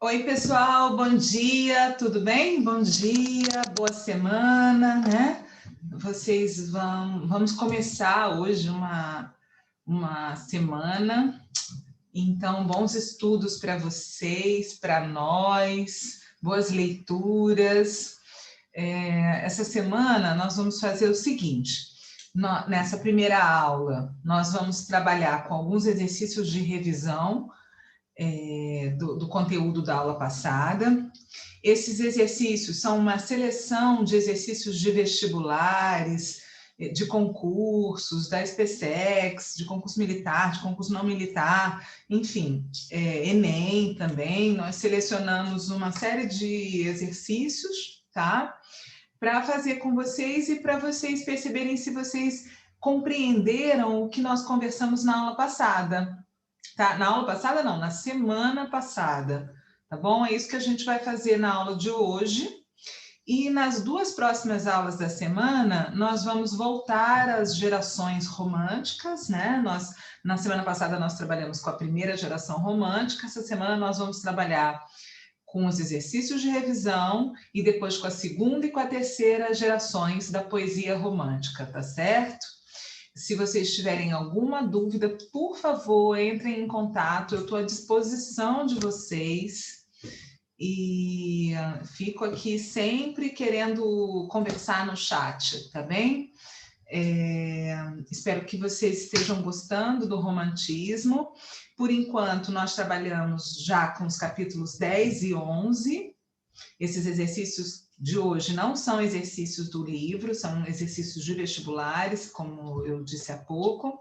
Oi, pessoal, bom dia, tudo bem? Bom dia, boa semana, né? Vamos começar hoje uma semana, então, bons estudos para vocês, para nós, boas leituras. Essa semana nós vamos fazer o seguinte, nessa primeira aula, nós vamos trabalhar com alguns exercícios de revisão, do conteúdo da aula passada. Esses exercícios são uma seleção de exercícios de vestibulares, de concursos, da SPSEX, de concurso militar, de concurso não militar, enfim, Enem também. Nós selecionamos uma série de exercícios, tá? Para fazer com vocês e para vocês perceberem se vocês compreenderam o que nós conversamos na aula passada. Tá? Na aula passada não, na semana passada, tá bom? É isso que a gente vai fazer na aula de hoje. E nas duas próximas aulas da semana, nós vamos voltar às gerações românticas, né? Na semana passada nós trabalhamos com a primeira geração romântica, essa semana nós vamos trabalhar com os exercícios de revisão e depois com a segunda e com a terceira gerações da poesia romântica, tá certo? Se vocês tiverem alguma dúvida, por favor, entrem em contato, eu estou à disposição de vocês e fico aqui sempre querendo conversar no chat, tá bem? Espero que vocês estejam gostando do romantismo. Por enquanto, nós trabalhamos já com os capítulos 10 e 11. Esses exercícios de hoje não são exercícios do livro, são exercícios de vestibulares, como eu disse há pouco,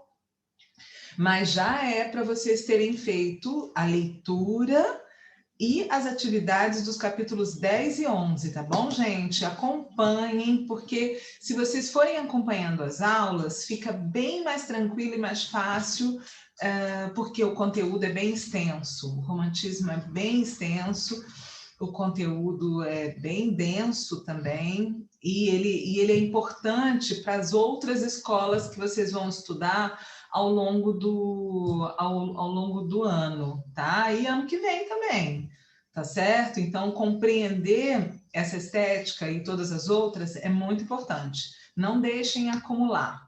mas já é para vocês terem feito a leitura e as atividades dos capítulos 10 e 11, tá bom, gente? Acompanhem, porque se vocês forem acompanhando as aulas, fica bem mais tranquilo e mais fácil, porque o conteúdo é bem extenso, o romantismo é bem extenso, o conteúdo é bem denso também, e ele é importante para as outras escolas que vocês vão estudar ao longo do ano, tá? E ano que vem também, tá certo? Então, compreender essa estética e todas as outras é muito importante. Não deixem acumular.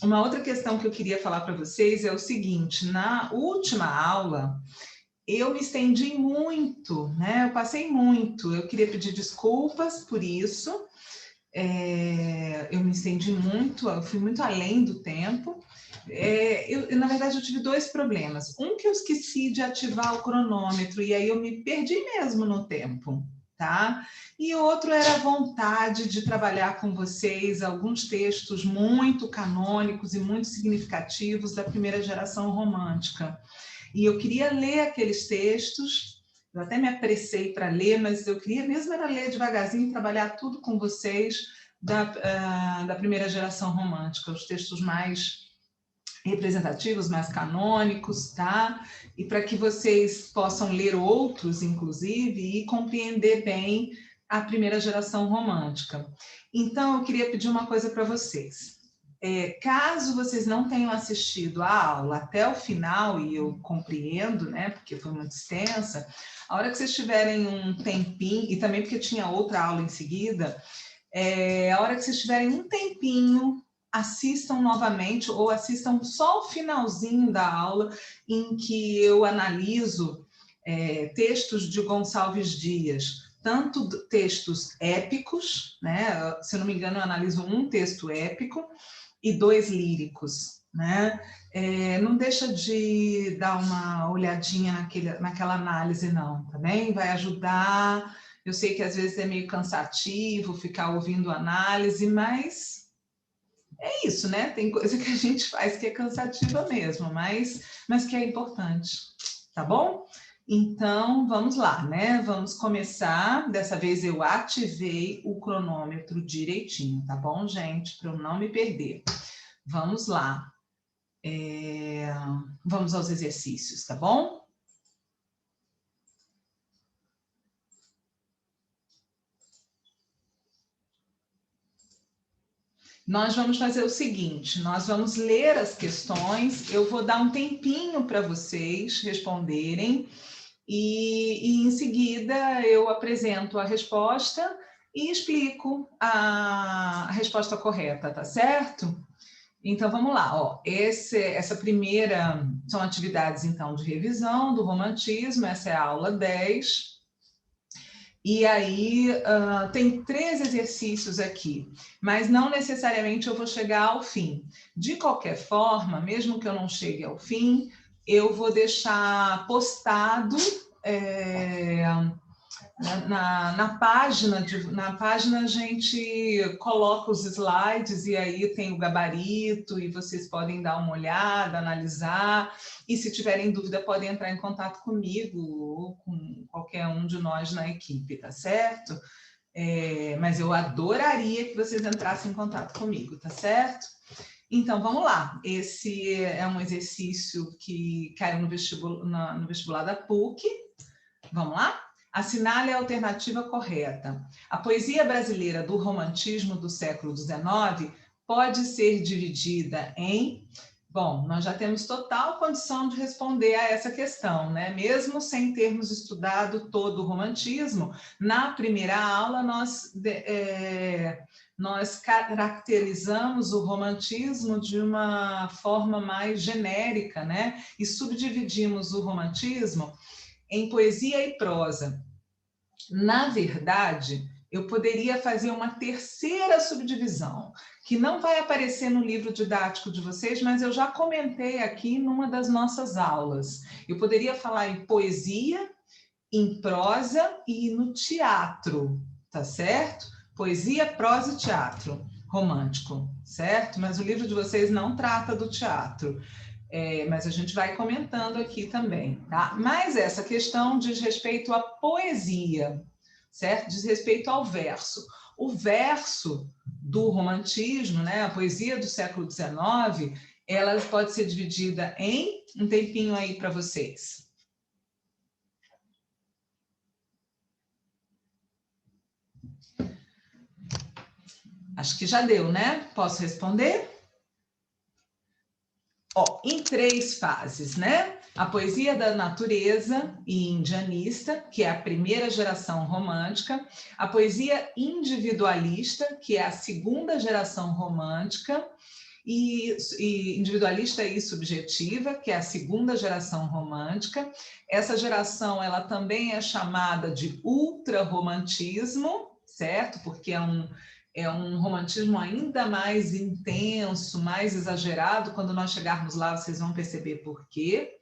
Uma outra questão que eu queria falar para vocês é o seguinte, na última aula, eu me estendi muito, né? Eu passei muito, eu queria pedir desculpas por isso, eu me estendi muito, eu fui muito além do tempo. Na verdade, eu tive dois problemas. Um que eu esqueci de ativar o cronômetro, e aí eu me perdi mesmo no tempo, tá? E outro era a vontade de trabalhar com vocês alguns textos muito canônicos e muito significativos da primeira geração romântica. E eu queria ler aqueles textos, eu até me apressei para ler, mas eu queria mesmo era ler devagarzinho, trabalhar tudo com vocês da primeira geração romântica, os textos mais representativos, mais canônicos, tá? E para que vocês possam ler outros, inclusive, e compreender bem a primeira geração romântica. Então, eu queria pedir uma coisa para vocês. Caso vocês não tenham assistido a aula até o final, e eu compreendo, né, porque foi muito extensa, a hora que vocês tiverem um tempinho, e também porque tinha outra aula em seguida, a hora que vocês tiverem um tempinho, assistam novamente, ou assistam só o finalzinho da aula, em que eu analiso textos de Gonçalves Dias, tanto textos épicos, né, se eu não me engano, eu analiso um texto épico, e 2 líricos, né? Não deixa de dar uma olhadinha naquela análise, não, tá bem? Vai ajudar. Eu sei que às vezes é meio cansativo ficar ouvindo análise, mas é isso, né? Tem coisa que a gente faz que é cansativa mesmo, mas que é importante, tá bom? Então, vamos lá, né? Vamos começar. Dessa vez eu ativei o cronômetro direitinho, tá bom, gente? Para eu não me perder. Vamos lá. Vamos aos exercícios, tá bom? Nós vamos fazer o seguinte, nós vamos ler as questões, eu vou dar um tempinho para vocês responderem, e em seguida eu apresento a resposta e explico a resposta correta, tá certo? Então, vamos lá, ó. Essa primeira são atividades, então, de revisão do romantismo, essa é a aula 10. E aí, tem 3 exercícios aqui, mas não necessariamente eu vou chegar ao fim. De qualquer forma, mesmo que eu não chegue ao fim, eu vou deixar postado na página a gente coloca os slides e aí tem o gabarito e vocês podem dar uma olhada, analisar, e se tiverem dúvida podem entrar em contato comigo ou com qualquer um de nós na equipe, tá certo? Mas eu adoraria que vocês entrassem em contato comigo, tá certo? Então, vamos lá. Esse é um exercício que caiu no vestibular da PUC. Vamos lá? Assinale a alternativa correta. A poesia brasileira do romantismo do século XIX pode ser dividida em... Bom, nós já temos total condição de responder a essa questão, né? Mesmo sem termos estudado todo o romantismo, na primeira aula nós caracterizamos o romantismo de uma forma mais genérica, né? E subdividimos o romantismo em poesia e prosa. Na verdade, eu poderia fazer uma terceira subdivisão, que não vai aparecer no livro didático de vocês, mas eu já comentei aqui numa das nossas aulas. Eu poderia falar em poesia, em prosa e no teatro, tá certo? Poesia, prosa e teatro romântico, certo? Mas o livro de vocês não trata do teatro. Mas a gente vai comentando aqui também, tá? Mas essa questão diz respeito à poesia, certo? Diz respeito ao verso. O verso do romantismo, né? A poesia do século XIX, ela pode ser dividida em... Um tempinho aí para vocês. Acho que já deu, né? Posso responder? Ó, em 3 fases, né? A poesia da natureza e indianista, que é a primeira geração romântica, a poesia individualista, que é a segunda geração romântica, e individualista e subjetiva, que é a segunda geração romântica. Essa geração, ela também é chamada de ultrarromantismo, certo? Porque é um romantismo ainda mais intenso, mais exagerado. Quando nós chegarmos lá, vocês vão perceber por quê.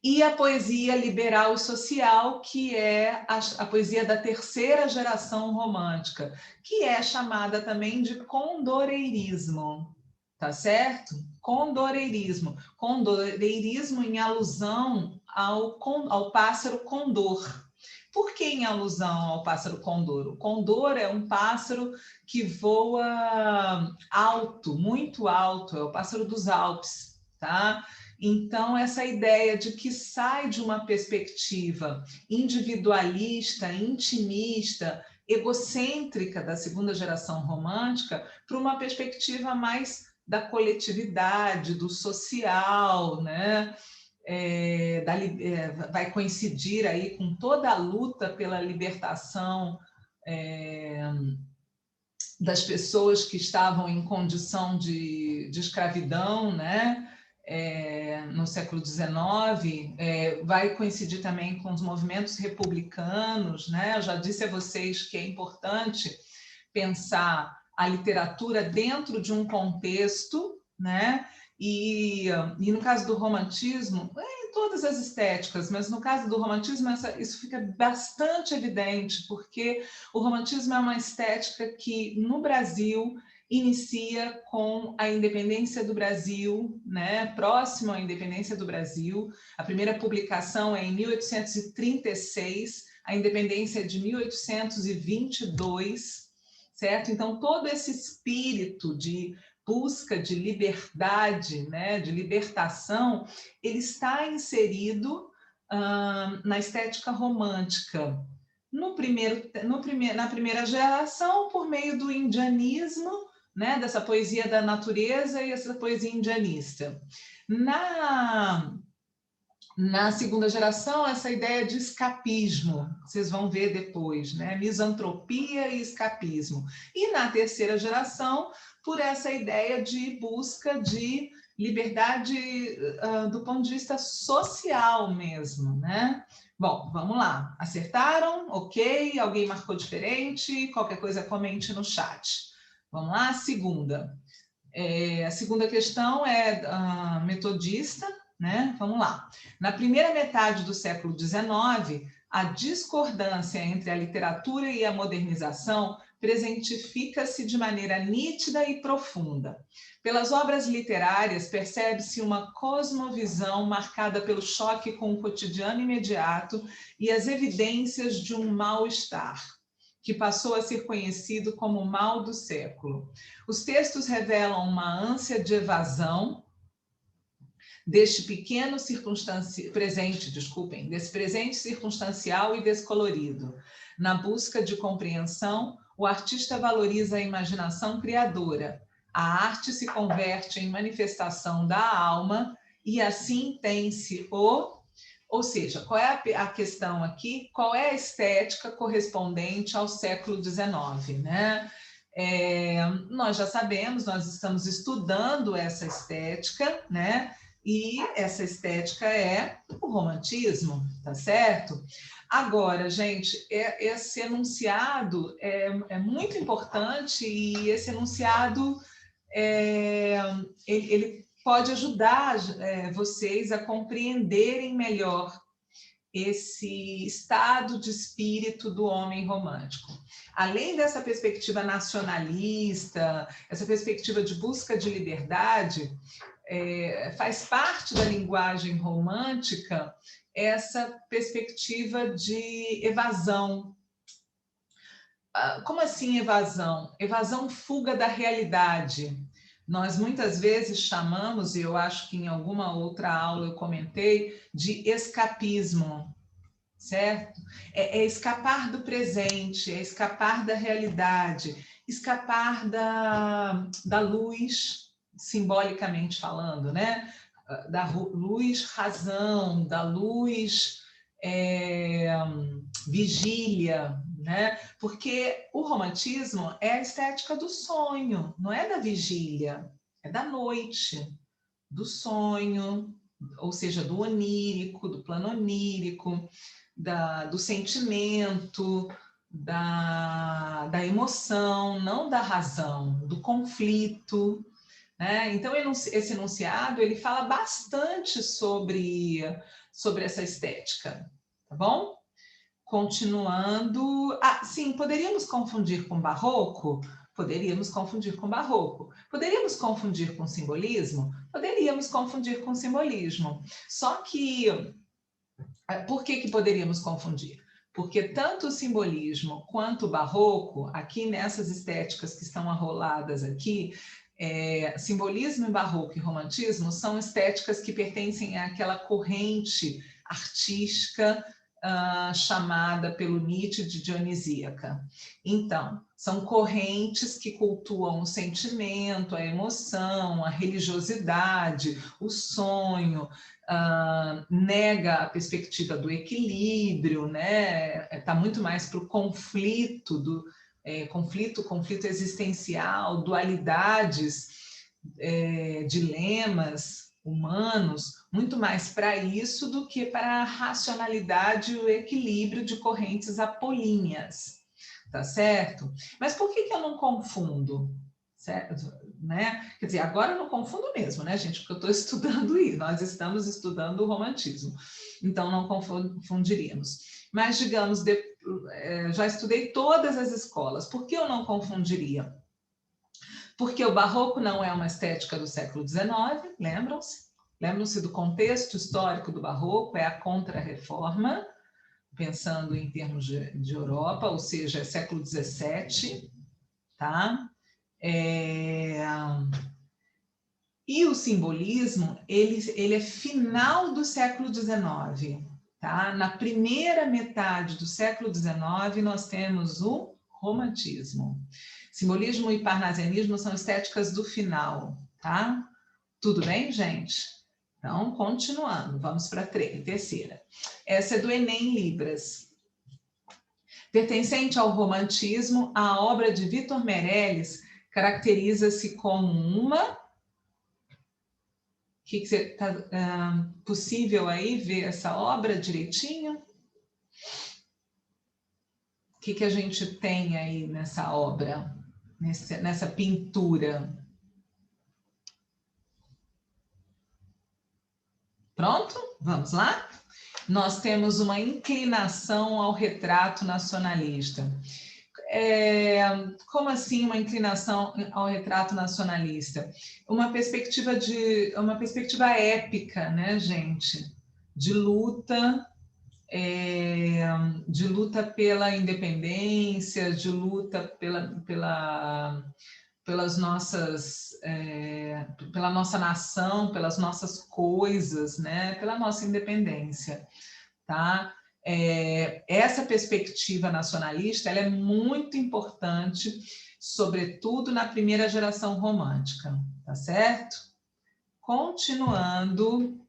E a poesia liberal e social, que é a poesia da terceira geração romântica, que é chamada também de condoreirismo, tá certo? Condoreirismo. Condoreirismo em alusão ao pássaro condor. Por que em alusão ao pássaro condor? O condor é um pássaro que voa alto, muito alto, é o pássaro dos Alpes, tá? Então, essa ideia de que sai de uma perspectiva individualista, intimista, egocêntrica da segunda geração romântica para uma perspectiva mais da coletividade, do social, né? Vai coincidir aí com toda a luta pela libertação das pessoas que estavam em condição de escravidão, né? No século XIX, vai coincidir também com os movimentos republicanos, né? Eu já disse a vocês que é importante pensar a literatura dentro de um contexto, né? E no caso do romantismo, em todas as estéticas, mas no caso do romantismo isso fica bastante evidente, porque o romantismo é uma estética que no Brasil inicia com a independência do Brasil, né? Próximo à independência do Brasil. A primeira publicação é em 1836, a independência é de 1822, certo? Então, todo esse espírito de busca de liberdade, né, de libertação, ele está inserido na estética romântica. Na primeira geração, por meio do indianismo, né, dessa poesia da natureza e essa poesia indianista. Na segunda geração, essa ideia de escapismo, vocês vão ver depois, né? Misantropia e escapismo. E na terceira geração, por essa ideia de busca de liberdade do ponto de vista social mesmo, né? Bom, vamos lá. Acertaram? Ok. Alguém marcou diferente? Qualquer coisa, comente no chat. Vamos lá, segunda. A segunda questão é metodista, né? Vamos lá. Na primeira metade do século XIX, a discordância entre a literatura e a modernização presentifica-se de maneira nítida e profunda. Pelas obras literárias, percebe-se uma cosmovisão marcada pelo choque com o cotidiano imediato e as evidências de um mal-estar, que passou a ser conhecido como o mal do século. Os textos revelam uma ânsia de evasão deste presente circunstancial e descolorido. Na busca de compreensão, o artista valoriza a imaginação criadora. A arte se converte em manifestação da alma e assim tem-se ou seja, qual é a questão aqui? Qual é a estética correspondente ao século XIX, né? Nós já sabemos, nós estamos estudando essa estética, né? E essa estética é o romantismo, tá certo? Agora, gente, esse enunciado é muito importante e esse enunciado ele pode ajudar vocês a compreenderem melhor esse estado de espírito do homem romântico. Além dessa perspectiva nacionalista, essa perspectiva de busca de liberdade, faz parte da linguagem romântica essa perspectiva de evasão. Como assim evasão? Evasão, fuga da realidade. Nós muitas vezes chamamos, e eu acho que em alguma outra aula eu comentei, de escapismo, certo? É escapar do presente, é escapar da realidade, escapar da luz, simbolicamente falando, né? Da luz razão, da luz vigília, né? Porque o romantismo é a estética do sonho, não é da vigília, é da noite, do sonho, ou seja, do onírico, do plano onírico, do sentimento, da emoção, não da razão, do conflito, né? Então, esse enunciado ele fala bastante sobre essa estética, tá bom? Continuando. Sim, poderíamos confundir com barroco? Poderíamos confundir com barroco. Poderíamos confundir com simbolismo? Poderíamos confundir com simbolismo. Só que, por que poderíamos confundir? Porque tanto o simbolismo quanto o barroco, aqui nessas estéticas que estão arroladas aqui, simbolismo e barroco e romantismo são estéticas que pertencem àquela corrente artística chamada pelo Nietzsche de dionisíaca. Então, são correntes que cultuam o sentimento, a emoção, a religiosidade, o sonho, nega a perspectiva do equilíbrio, né? Está muito mais para o conflito, conflito existencial, dualidades, dilemas humanos, muito mais para isso do que para a racionalidade e o equilíbrio de correntes apolíneas, tá certo? Mas por que eu não confundo? Certo? Né? Quer dizer, agora eu não confundo mesmo, né, gente? Porque eu estou estudando isso, nós estamos estudando o romantismo, então não confundiríamos. Mas, digamos, já estudei todas as escolas, por que eu não confundiria? Porque o barroco não é uma estética do século XIX, lembram-se? Lembram-se do contexto histórico do barroco, é a Contra-Reforma, pensando em termos de Europa, ou seja, é século XVII, tá? E o simbolismo, ele é final do século XIX, tá? Na primeira metade do século XIX, nós temos o romantismo. Simbolismo e parnasianismo são estéticas do final, tá? Tudo bem, gente? Então, continuando, vamos para a terceira. Essa é do Enem Libras. Pertencente ao romantismo, a obra de Victor Meirelles caracteriza-se como uma... que você está possível aí ver essa obra direitinho? O que a gente tem aí nessa obra, nessa pintura? Pronto? Vamos lá? Nós temos uma inclinação ao retrato nacionalista. Como assim uma inclinação ao retrato nacionalista? Uma perspectiva épica, né, gente? De luta pela independência, de luta pelas nossas, pela nossa nação, pelas nossas coisas, né? Pela nossa independência, tá? Essa perspectiva nacionalista, ela é muito importante, sobretudo na primeira geração romântica, tá certo? Continuando,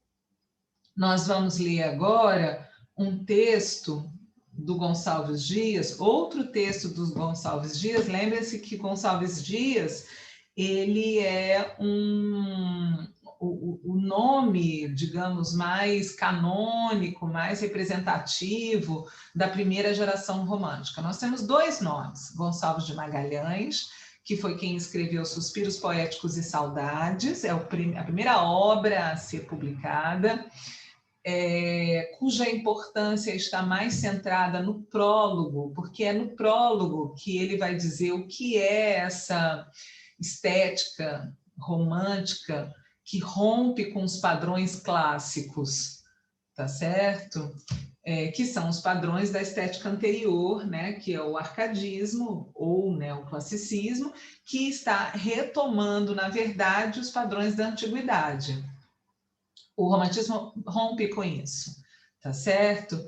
nós vamos ler agora um texto do Gonçalves Dias, outro texto do Gonçalves Dias. Lembre-se que Gonçalves Dias, ele é o nome, digamos, mais canônico, mais representativo da primeira geração romântica. Nós temos dois nomes, Gonçalves de Magalhães, que foi quem escreveu Suspiros Poéticos e Saudades, é a primeira obra a ser publicada, cuja importância está mais centrada no prólogo, porque é no prólogo que ele vai dizer o que é essa estética romântica que rompe com os padrões clássicos, tá certo? Que são os padrões da estética anterior, né, que é o arcadismo ou neoclassicismo, que está retomando, na verdade, os padrões da antiguidade. O romantismo rompe com isso, tá certo?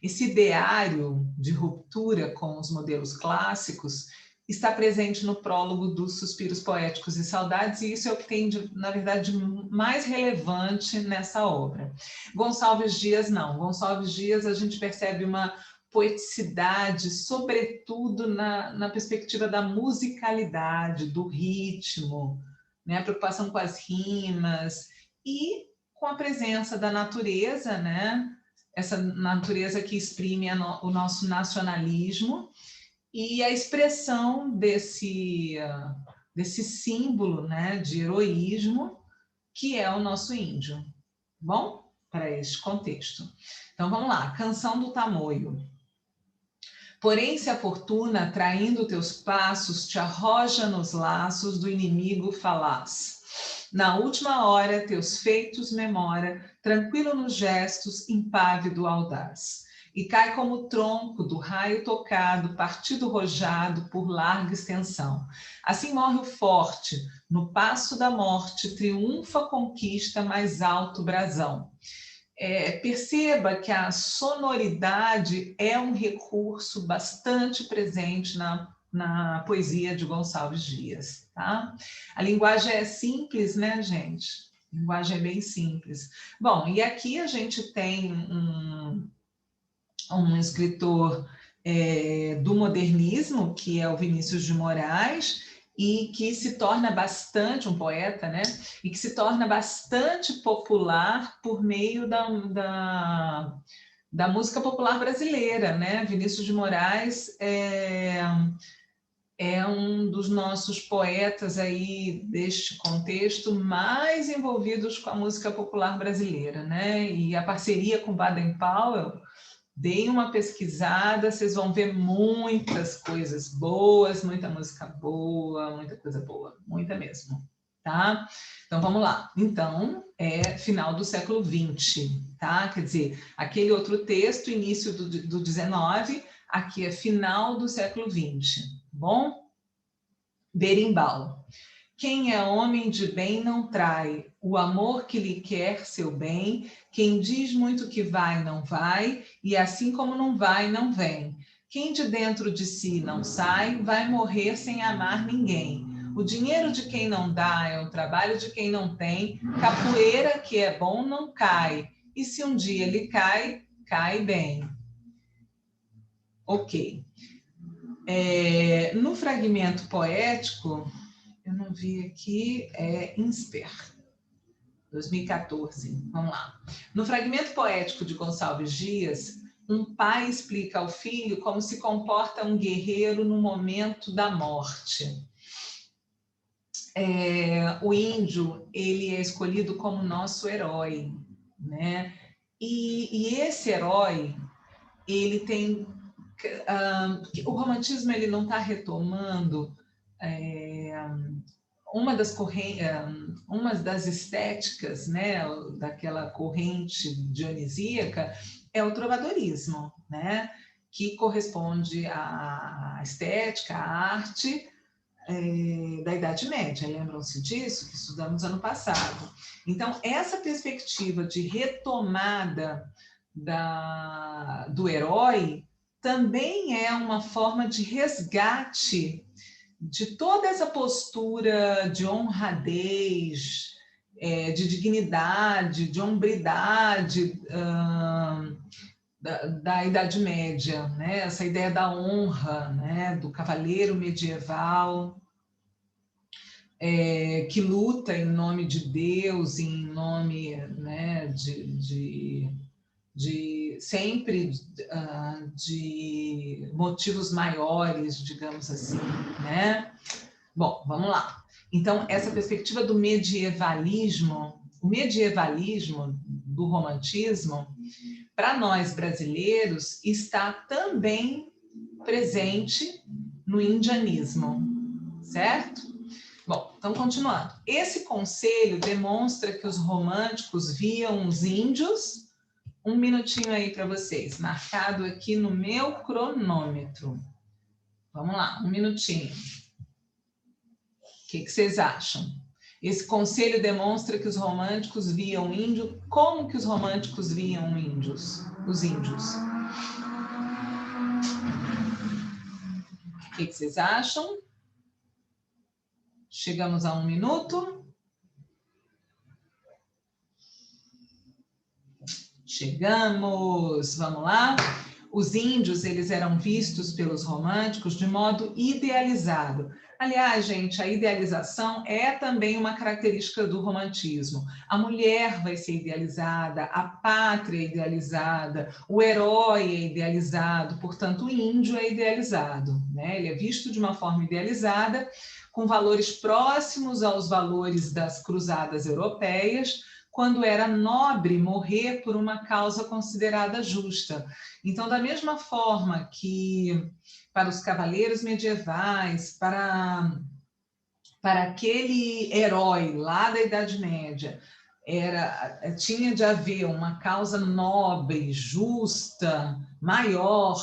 Esse ideário de ruptura com os modelos clássicos está presente no prólogo dos Suspiros Poéticos e Saudades, e isso é o que tem, na verdade, mais relevante nessa obra. Gonçalves Dias, não. Gonçalves Dias, a gente percebe uma poeticidade, sobretudo na perspectiva da musicalidade, do ritmo, né? A preocupação com as rimas e com a presença da natureza, né? Essa natureza que exprime o nosso nacionalismo e a expressão desse símbolo, né, de heroísmo que é o nosso índio. Bom, para este contexto. Então vamos lá, Canção do Tamoio. Porém, se a fortuna, traindo teus passos, te arroja nos laços do inimigo falaz. Na última hora, teus feitos memora, tranquilo nos gestos, impávido audaz. E cai como tronco do raio tocado, partido rojado por larga extensão. Assim morre o forte, no passo da morte, triunfa a conquista mais alto brasão. Perceba que a sonoridade é um recurso bastante presente na poesia de Gonçalves Dias, tá? A linguagem é simples, né, gente? A linguagem é bem simples. Bom, e aqui a gente tem um escritor do modernismo, que é o Vinícius de Moraes, e que se torna bastante, um poeta, né? E que se torna bastante popular por meio da música popular brasileira, né? Vinícius de Moraes é um dos nossos poetas aí deste contexto mais envolvidos com a música popular brasileira, né? E a parceria com Baden Powell, deem uma pesquisada, vocês vão ver muitas coisas boas, muita música boa, muita coisa boa, muita mesmo, tá? Então, vamos lá. Então, é final do século XX, tá? Quer dizer, aquele outro texto, início do 19, aqui é final do século XX, bom? Berimbau. Quem é homem de bem não trai, o amor que lhe quer seu bem, quem diz muito que vai, não vai, e assim como não vai, não vem. Quem de dentro de si não sai, vai morrer sem amar ninguém. O dinheiro de quem não dá é o trabalho de quem não tem. Capoeira que é bom não cai. E se um dia ele cai, cai bem. Ok. No fragmento poético, eu não vi aqui, Insper, 2014. Vamos lá. No fragmento poético de Gonçalves Dias, um pai explica ao filho como se comporta um guerreiro no momento da morte. O índio, ele é escolhido como nosso herói, né? E esse herói, ele tem... o romantismo, ele não está retomando uma das estéticas, né, daquela corrente dionisíaca, é o trovadorismo, né, que corresponde à estética, à arte da Idade Média. Lembram-se disso? Que estudamos ano passado. Então, essa perspectiva de retomada do herói também é uma forma de resgate de toda essa postura de honradez, de dignidade, de hombridade da Idade Média, né? Essa ideia da honra, né? Do cavaleiro medieval, que luta em nome de Deus, em nome, né, sempre de motivos maiores, digamos assim, né? Bom, vamos lá. Então, essa perspectiva do medievalismo, o medievalismo do romantismo, para nós brasileiros, está também presente no indianismo, certo? Bom, então continuando. Esse conselho demonstra que os românticos viam os índios. Um minutinho aí para vocês, marcado aqui no meu cronômetro. Vamos lá, um minutinho. O que vocês acham? Esse conselho demonstra que os românticos viam índio. Como que os românticos viam os índios? O que vocês acham? Chegamos a 1 minuto. Chegamos, vamos lá. Os índios, eles eram vistos pelos românticos de modo idealizado. Aliás, gente, a idealização é também uma característica do romantismo. A mulher vai ser idealizada, a pátria é idealizada, o herói é idealizado, portanto, o índio é idealizado, né? Ele é visto de uma forma idealizada, com valores próximos aos valores das cruzadas europeias, quando era nobre morrer por uma causa considerada justa. Então, da mesma forma que para os cavaleiros medievais, para aquele herói lá da Idade Média, tinha de haver uma causa nobre, justa, maior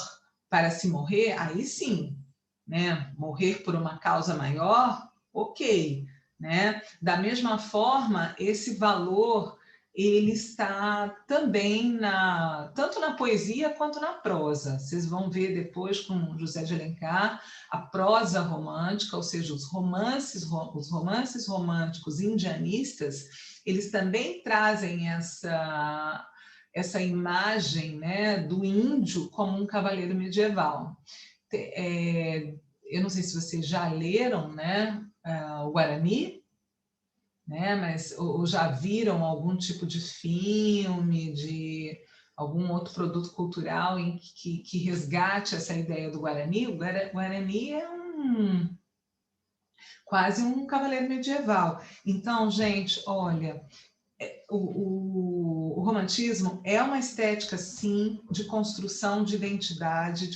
para se morrer, aí sim, né? Morrer por uma causa maior, ok. Né? Da mesma forma, esse valor ele está também tanto na poesia quanto na prosa. Vocês vão ver depois com José de Alencar a prosa romântica, ou seja, os romances românticos indianistas, eles também trazem essa imagem, né, do índio como um cavaleiro medieval. Eu não sei se vocês já leram, né, o Guarani, né? Mas ou já viram algum tipo de filme, de algum outro produto cultural em que resgate essa ideia do Guarani? O Guarani é quase um cavaleiro medieval. Então, gente, olha, o romantismo é uma estética, sim, de construção de identidade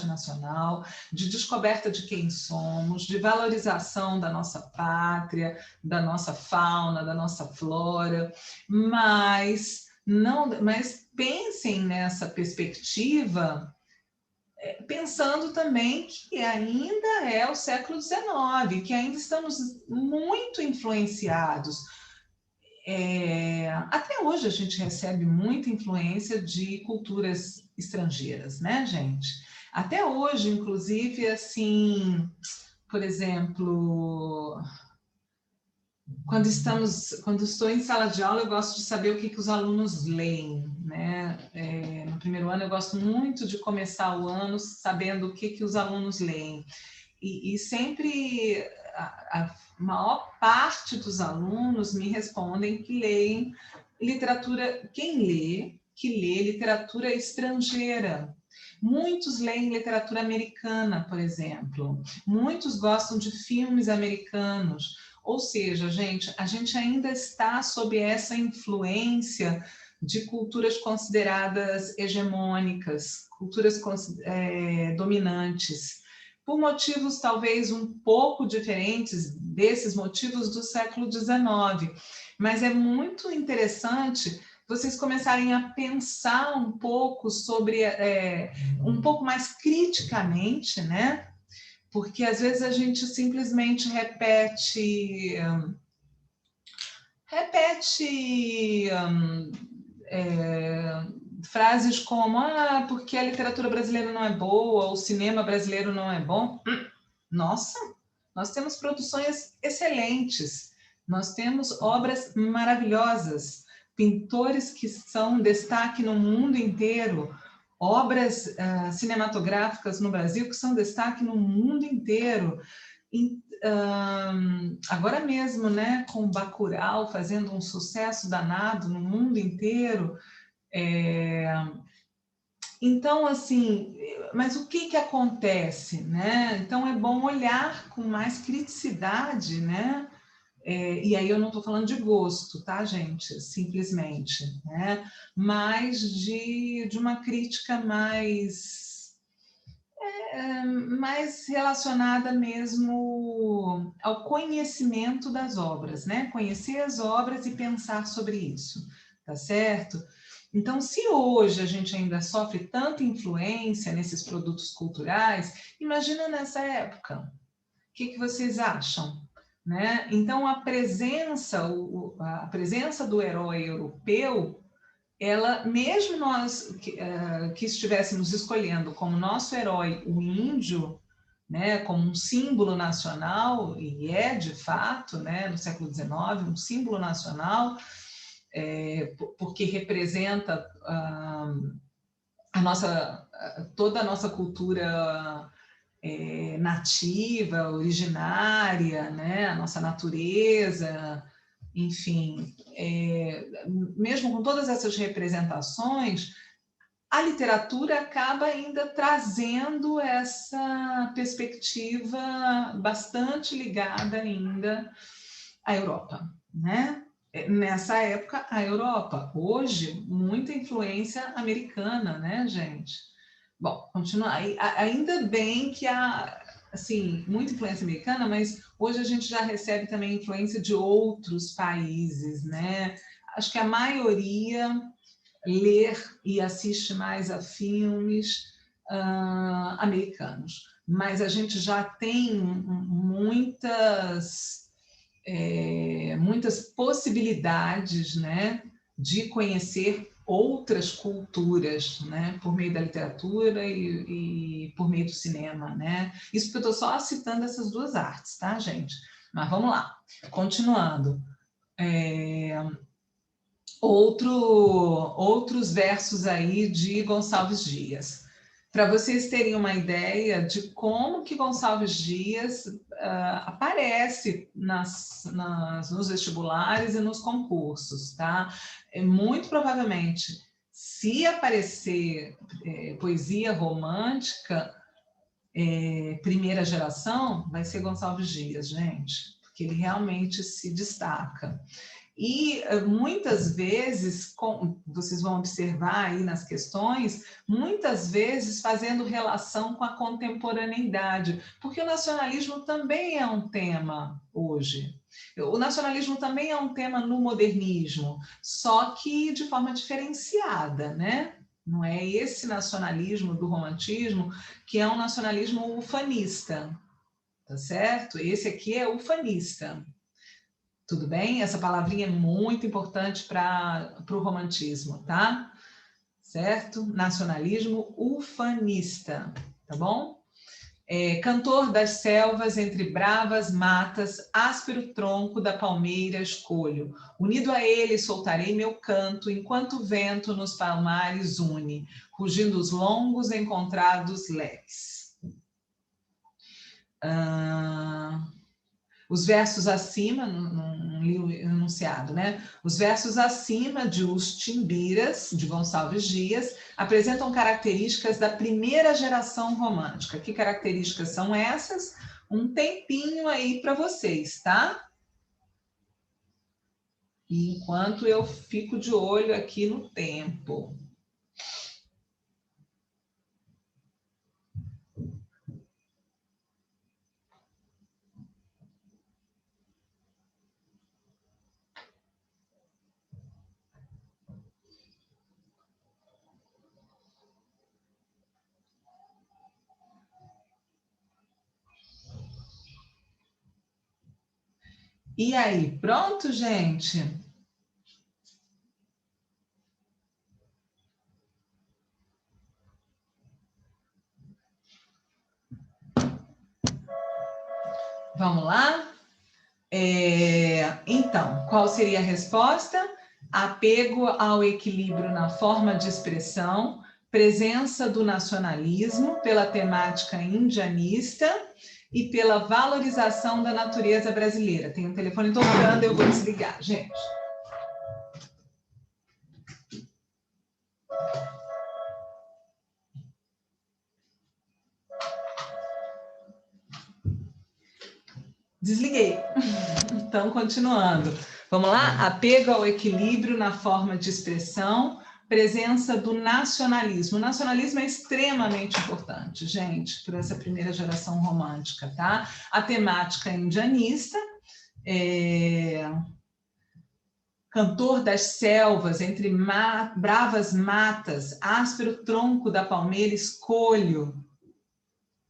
nacional, de descoberta de quem somos, de valorização da nossa pátria, da nossa fauna, da nossa flora, mas pensem nessa perspectiva pensando também que ainda é o século XIX, que ainda estamos muito influenciados. Até hoje a gente recebe muita influência de culturas estrangeiras, né, gente? Até hoje, inclusive, assim, por exemplo, quando estou em sala de aula, eu gosto de saber o que os alunos leem, né? No primeiro ano, eu gosto muito de começar o ano sabendo o que os alunos leem. E sempre a maior parte dos alunos me respondem que leem literatura, que lê literatura estrangeira. Muitos leem literatura americana, por exemplo. Muitos gostam de filmes americanos. Ou seja, gente, a gente ainda está sob essa influência de culturas consideradas hegemônicas, culturas dominantes, por motivos talvez um pouco diferentes desses motivos do século XIX. Mas é muito interessante vocês começarem a pensar um pouco sobre, um pouco mais criticamente, né? Porque às vezes a gente simplesmente repete frases como porque a literatura brasileira não é boa, o cinema brasileiro não é bom. Nossa, nós temos produções excelentes, nós temos obras maravilhosas, pintores que são destaque no mundo inteiro, obras cinematográficas no Brasil que são destaque no mundo inteiro. Agora mesmo, né, com Bacurau fazendo um sucesso danado no mundo inteiro. Então, assim, mas o que acontece, né? Então, é bom olhar com mais criticidade, né? E aí eu não estou falando de gosto, tá, gente? Simplesmente, né? Mas de uma crítica mais relacionada mesmo ao conhecimento das obras, né? Conhecer as obras e pensar sobre isso, tá certo? Então, se hoje a gente ainda sofre tanta influência nesses produtos culturais, imagina nessa época. O que vocês acham? Né? Então, a presença do herói europeu, ela, mesmo nós que estivéssemos escolhendo como nosso herói o índio, né, como um símbolo nacional, e é de fato, né, no século XIX, um símbolo nacional, porque representa toda a nossa cultura nativa, originária, né, a nossa natureza, enfim, mesmo com todas essas representações, a literatura acaba ainda trazendo essa perspectiva bastante ligada ainda à Europa, né? Nessa época, a Europa. Hoje, muita influência americana, né, gente? Bom, continua. Ainda bem que há, assim, muita influência americana, mas hoje a gente já recebe também influência de outros países, né? Acho que a maioria lê e assiste mais a filmes americanos, mas a gente já tem muitas possibilidades, né, de conhecer outras culturas, né, por meio da literatura e por meio do cinema, né? Isso porque eu estou só citando essas duas artes, tá, gente? Mas vamos lá, continuando. Outros versos aí de Gonçalves Dias. Para vocês terem uma ideia de como que Gonçalves Dias aparece nos vestibulares e nos concursos, tá? Muito provavelmente, se aparecer poesia romântica, primeira geração, vai ser Gonçalves Dias, gente, porque ele realmente se destaca. E muitas vezes, vocês vão observar aí nas questões, muitas vezes fazendo relação com a contemporaneidade, porque o nacionalismo também é um tema hoje. O nacionalismo também é um tema no modernismo, só que de forma diferenciada, né? Não é esse nacionalismo do romantismo que é um nacionalismo ufanista, tá certo? Esse aqui é ufanista. Tudo bem? Essa palavrinha é muito importante para o romantismo, tá? Certo? Nacionalismo ufanista, tá bom? Cantor das selvas, entre bravas matas, áspero tronco da palmeira escolho. Unido a ele soltarei meu canto, enquanto o vento nos palmares une, rugindo os longos encontrados leques. Os versos acima, não li o enunciado, né? Os versos acima de Os Timbiras, de Gonçalves Dias, apresentam características da primeira geração romântica. Que características são essas? Um tempinho aí para vocês, tá? E enquanto eu fico de olho aqui no tempo. E aí, pronto, gente? Vamos lá? Então, qual seria a resposta? Apego ao equilíbrio na forma de expressão, presença do nacionalismo pela temática indianista e pela valorização da natureza brasileira. Tem um telefone tocando, eu vou desligar, gente. Desliguei. Então, continuando. Vamos lá? Apego ao equilíbrio na forma de expressão, presença do nacionalismo. O nacionalismo é extremamente importante, gente, para essa primeira geração romântica, tá? A temática indianista, cantor das selvas, entre bravas matas, áspero tronco da palmeira escolho,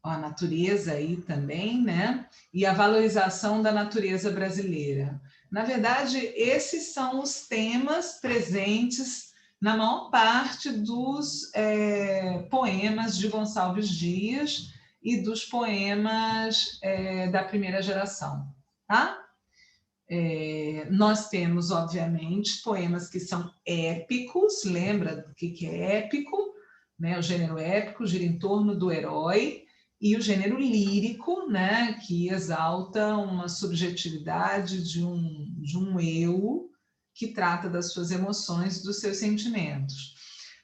a natureza aí também, né? E a valorização da natureza brasileira. Na verdade, esses são os temas presentes na maior parte dos poemas de Gonçalves Dias e dos poemas da primeira geração, tá? Nós temos, obviamente, poemas que são épicos, lembra do que é épico? Né? O gênero épico gira em torno do herói, e o gênero lírico, né, que exalta uma subjetividade de um eu que trata das suas emoções, dos seus sentimentos.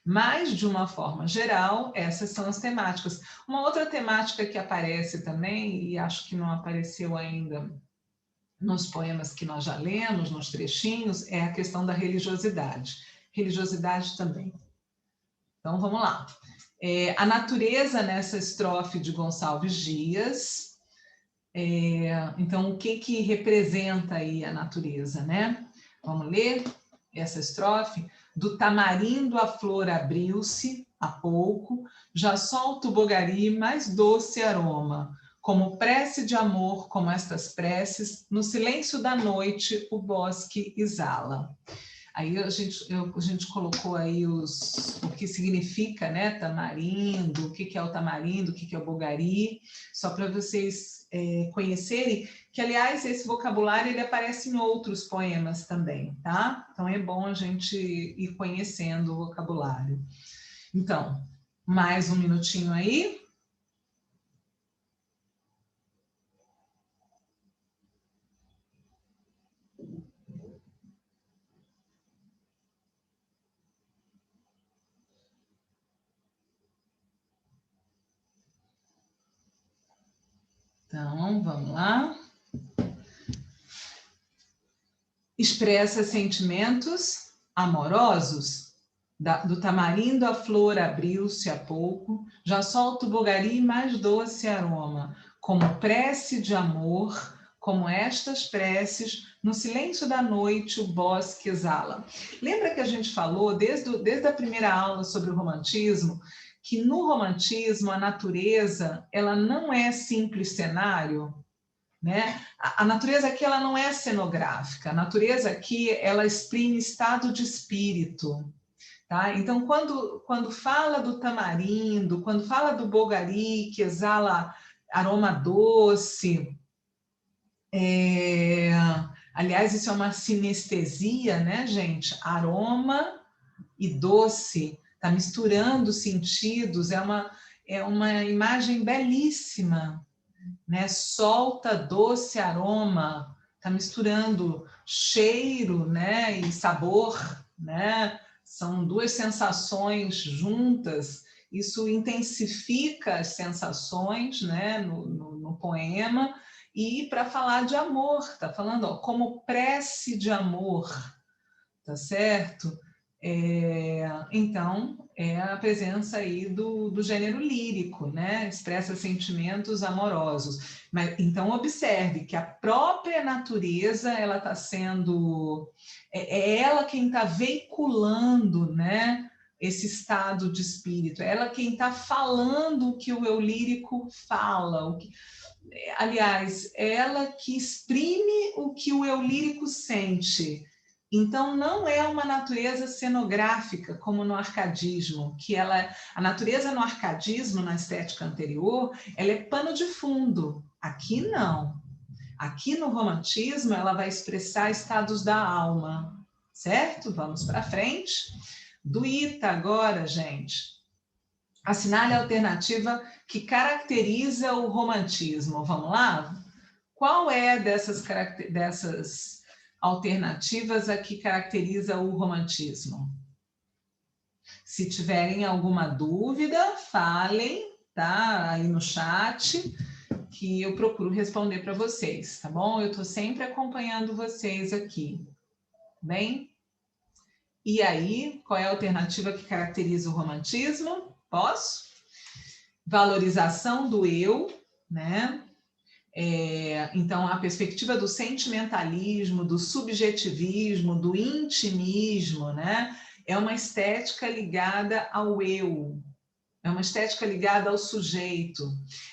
Mas, de uma forma geral, essas são as temáticas. Uma outra temática que aparece também, e acho que não apareceu ainda nos poemas que nós já lemos, nos trechinhos, é a questão da religiosidade. Religiosidade também. Então, vamos lá. A natureza nessa estrofe de Gonçalves Dias. Então, o que representa aí a natureza, né? Vamos ler essa estrofe? Do tamarindo a flor abriu-se há pouco, já solta o bogari mais doce aroma, como prece de amor, como estas preces, no silêncio da noite o bosque exala. Aí a gente colocou aí o que significa, né, tamarindo, o que é o tamarindo, o que é o bogari, só para vocês conhecerem, que, aliás, esse vocabulário ele aparece em outros poemas também, tá? Então é bom a gente ir conhecendo o vocabulário. Então, mais um minutinho aí. Então, vamos lá. Expressa sentimentos amorosos. Do tamarindo a flor abriu-se há pouco, já solta o bogari mais doce aroma, como prece de amor, como estas preces, no silêncio da noite o bosque exala. Lembra que a gente falou, desde a primeira aula sobre o romantismo, que no romantismo a natureza ela não é simples cenário? Né? A natureza aqui ela não é cenográfica, a natureza aqui ela exprime estado de espírito. Tá? Então, quando fala do tamarindo, quando fala do bogari, que exala aroma doce. Aliás, isso é uma sinestesia, né, gente? Aroma e doce, está misturando sentidos, é uma imagem belíssima, né? Solta doce aroma, está misturando cheiro, né, e sabor, né? São duas sensações juntas, isso intensifica as sensações, né, no poema. E para falar de amor, está falando, ó, como prece de amor, tá certo? Então, é a presença aí do gênero lírico, né? Expressa sentimentos amorosos. Mas, então, observe que a própria natureza, ela está sendo... É ela quem está veiculando, né, esse estado de espírito. É ela quem está falando o que o eu lírico fala, aliás, ela que exprime o que o eu lírico sente. Então, não é uma natureza cenográfica, como no arcadismo, que a natureza no arcadismo, na estética anterior, ela é pano de fundo. Aqui, não. Aqui, no romantismo, ela vai expressar estados da alma, certo? Vamos para frente. Do Ita agora, gente. Assinale a alternativa que caracteriza o romantismo. Vamos lá? Qual é dessas alternativas a que caracteriza o romantismo? Se tiverem alguma dúvida, falem, tá? Aí no chat, que eu procuro responder para vocês, tá bom? Eu estou sempre acompanhando vocês aqui, bem? E aí, qual é a alternativa que caracteriza o romantismo? Posso? Valorização do eu, né? Então, a perspectiva do sentimentalismo, do subjetivismo, do intimismo, né? É uma estética ligada ao eu, é uma estética ligada ao sujeito.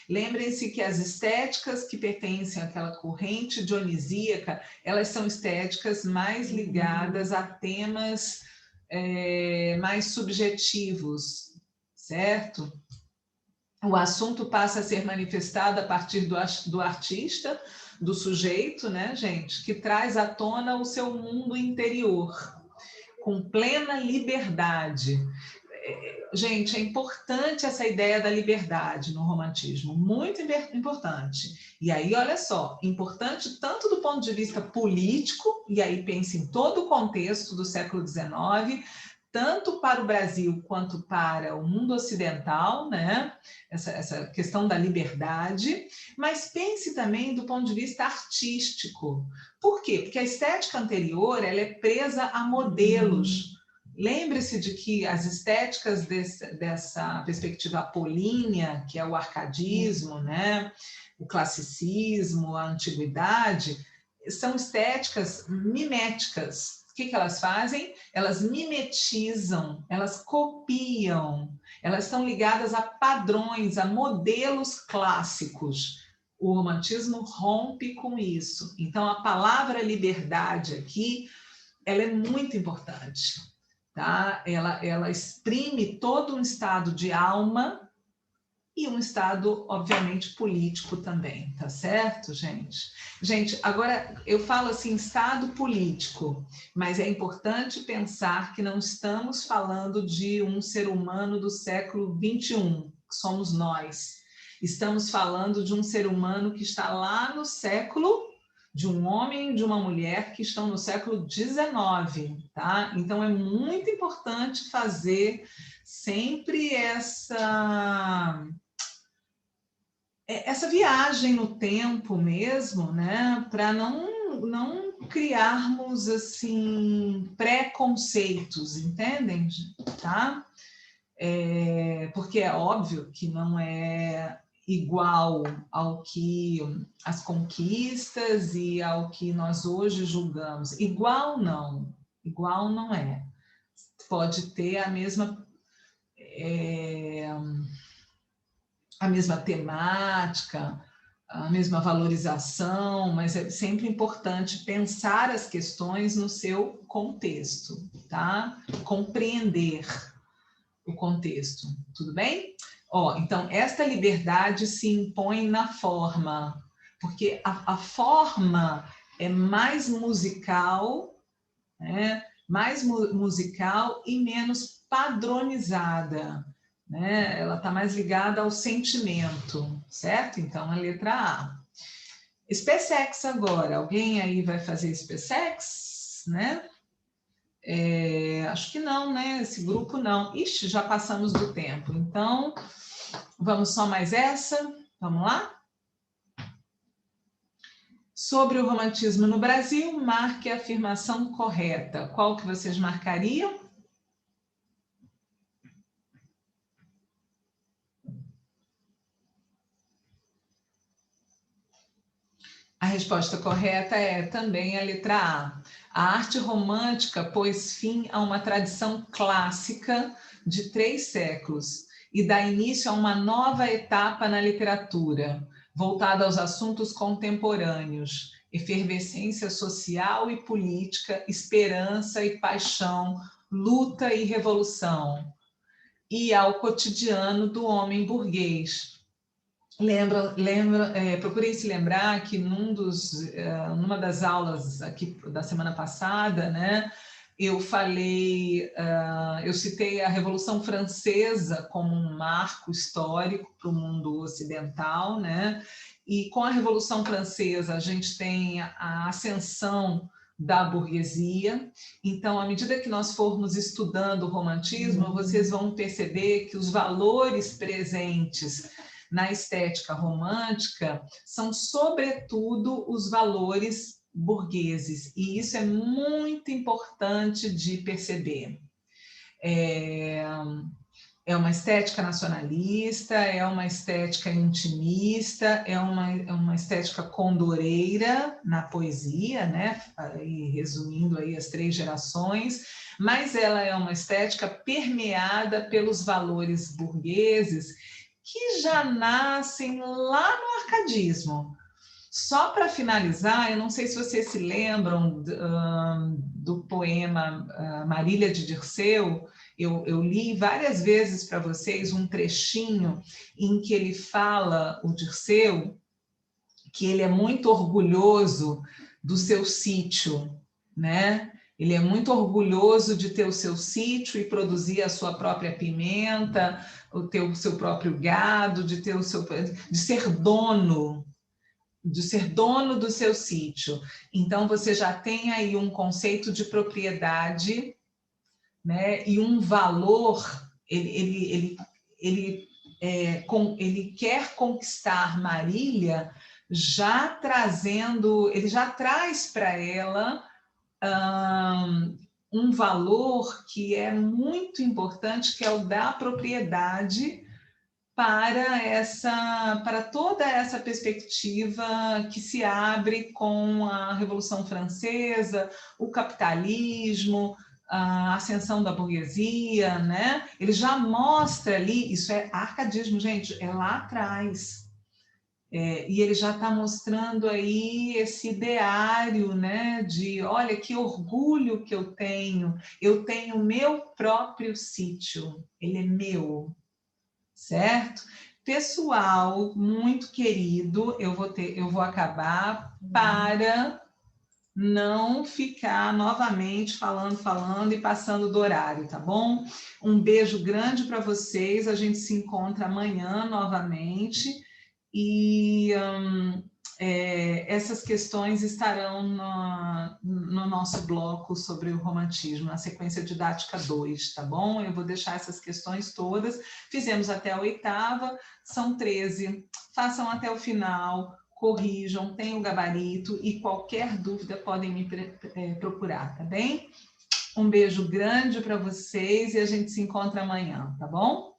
Lembrem-se que as estéticas que pertencem àquela corrente dionisíaca, elas são estéticas mais ligadas a temas mais subjetivos, certo? O assunto passa a ser manifestado a partir do artista, do sujeito, né, gente, que traz à tona o seu mundo interior, com plena liberdade. Gente, é importante essa ideia da liberdade no romantismo, muito importante. E aí, olha só, importante tanto do ponto de vista político, e aí pense em todo o contexto do século XIX, tanto para o Brasil quanto para o mundo ocidental, né? Essa questão da liberdade, mas pense também do ponto de vista artístico. Por quê? Porque a estética anterior ela é presa a modelos. Lembre-se de que as estéticas dessa perspectiva apolínea, que é o arcadismo, né? O classicismo, a antiguidade, são estéticas miméticas. O que elas fazem? Elas mimetizam, elas copiam, elas estão ligadas a padrões, a modelos clássicos. O romantismo rompe com isso. Então, a palavra liberdade aqui, ela é muito importante, tá? Ela exprime todo um estado de alma e um estado, obviamente, político também, tá certo, gente? Gente, agora eu falo assim, estado político, mas é importante pensar que não estamos falando de um ser humano do século XXI, que somos nós. Estamos falando de um ser humano que está lá no século, de um homem e de uma mulher que estão no século XIX, tá? Então é muito importante fazer sempre essa viagem no tempo mesmo, né, para não criarmos assim preconceitos, entendem? Tá? Porque é óbvio que não é igual ao que as conquistas e ao que nós hoje julgamos. Igual não é. Pode ter a mesma temática, a mesma valorização, mas é sempre importante pensar as questões no seu contexto, tá? Compreender o contexto, tudo bem? Ó, então, esta liberdade se impõe na forma, porque a forma é mais musical, né? Mais musical e menos padronizada, né? Ela está mais ligada ao sentimento, certo? Então, a letra A. SpaceX agora. Alguém aí vai fazer SpaceX, né? Acho que não, né? Esse grupo não. Ixi, já passamos do tempo. Então, vamos só mais essa. Vamos lá? Sobre o romantismo no Brasil, marque a afirmação correta. Qual que vocês marcariam? A resposta correta é também a letra A. A arte romântica pôs fim a uma tradição clássica de 3 séculos e dá início a uma nova etapa na literatura, voltada aos assuntos contemporâneos, efervescência social e política, esperança e paixão, luta e revolução, e ao cotidiano do homem burguês. Procurei se lembrar que numa das aulas aqui da semana passada, né, eu citei a Revolução Francesa como um marco histórico para o mundo ocidental, né? E com a Revolução Francesa a gente tem a ascensão da burguesia. Então, à medida que nós formos estudando o romantismo, vocês vão perceber que os valores presentes na estética romântica são, sobretudo, os valores burgueses. E isso é muito importante de perceber. É uma estética nacionalista, é uma estética intimista, é uma estética condoreira na poesia, né? E resumindo aí as 3 gerações, mas ela é uma estética permeada pelos valores burgueses que já nascem lá no arcadismo. Só para finalizar, eu não sei se vocês se lembram do poema Marília de Dirceu. Eu li várias vezes para vocês um trechinho em que ele fala, o Dirceu, que ele é muito orgulhoso do seu sítio, né? Ele é muito orgulhoso de ter o seu sítio e produzir a sua própria pimenta, ter o seu próprio gado, de ser dono do seu sítio. Então, você já tem aí um conceito de propriedade, né? E um valor, ele quer conquistar Marília ele já traz para ela um valor que é muito importante, que é o da propriedade, para toda essa perspectiva que se abre com a Revolução Francesa, o capitalismo, a ascensão da burguesia, né? Ele já mostra ali, isso é arcadismo, gente, é lá atrás. E ele já está mostrando aí esse ideário, né? De, olha, que orgulho que eu tenho o meu próprio sítio, ele é meu. Certo? Pessoal, muito querido, eu vou acabar para não ficar novamente falando e passando do horário, tá bom? Um beijo grande para vocês, a gente se encontra amanhã novamente e essas questões estarão no nosso bloco sobre o romantismo, na sequência didática 2, tá bom? Eu vou deixar essas questões todas, fizemos até a 8ª, são 13, façam até o final, corrijam, tem o gabarito e qualquer dúvida podem me procurar, tá bem? Um beijo grande para vocês e a gente se encontra amanhã, tá bom?